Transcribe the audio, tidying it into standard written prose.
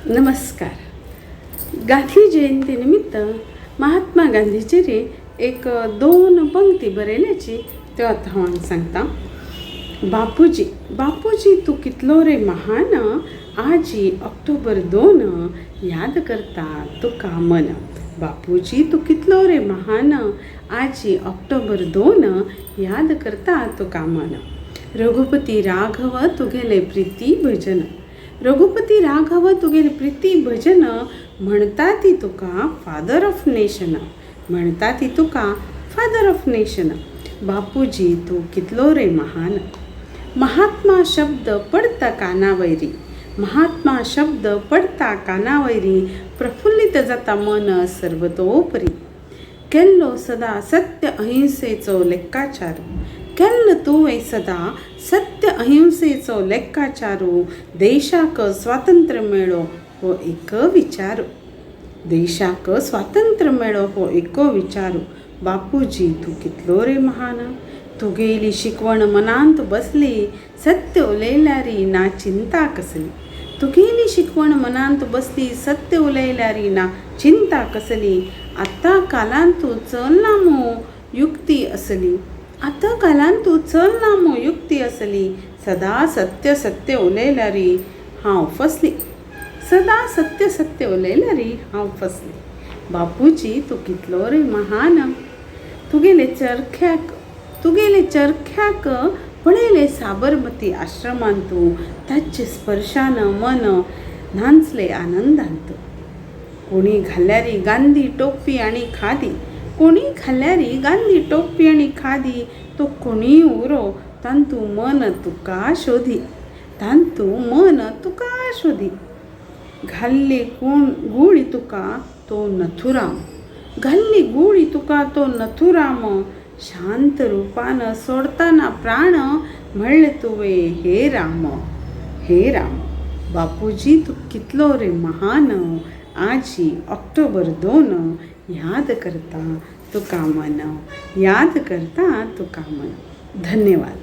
नमस्कार. गांधी जयंतीनिमित्त महात्मा गांधीची एक दोन पंक्ती बरयल्याची त्यो आतां हांव सांगता. बापूजी तू कितलो रे महान, आजी ऑक्टोबर 2 याद करता तुका मन. बापूजी तू कितलो रे महान, आजी ऑक्टोबर 2 याद करता तुका मन. रघुपती राघव तुगेले प्रीती भजन. रघुपती राघव तुगेले प्रीती भजन, म्हणता ती तुका फादर ऑफ नेशन. म्हणता ती तुका फादर ऑफ नेशन. बापूजी तू कितलो रे महान. महात्मा शब्द पडता कानावैरी. महात्मा शब्द पडता कानावैरी, प्रफुल्लित जाता मन सर्वतोपरी. केल्लो सदा सत्य अहिंसेचो लेक्काचार. केल्ल तुवें सदा सत्य अहिंसेचो लेक्काचारू. देशाक स्वातंत्र्य मेळो हो एक विचारू. देशाक स्वातंत्र्य मेळो हो एक विचारू. बापूजी तू कितलो रे महान. तुगेली शिकवण मनांत बसली, सत्य उलयल्यारी ना चिंता कसली. तुगेली शिकवण मनांत बसली, सत्य उलयल्यारी ना चिंता कसली. आतां कालांत तूं चलना मो युक्ती असली. आतां कालांत तूं चलना मो युक्ती असली. सदा सत्य सत्य उलयल्यारी हांव फसली. सदा सत्य सत्य उलयल्यारी हांव फसली. बापूजी तू कितलो रे महान. तुगेले चरख्याक पळयले साबरमती आश्रमांत तूं. ताचे स्पर्शान मन नाचले आनंदांत. कोणी घाल्यारी गांधी टोपी आनी खादी. कोणी घाल्यारी गांधी टोपी आनी खादी. तो कोणी उरो तांतू मन तुका शोधी. तांतू मन तुका शोधी. घाल्ली गुळी तुका तो नथुराम. घाल्ली गुळी तुका तो नथुराम. शांत रूपान सोडताना प्राण, म्हणले तुवें हे राम हे राम. बापूजी तू कितलो रे महान, आजी ऑक्टोबर 2 याद करता तुका मन. याद करता तुका मन. धन्यवाद.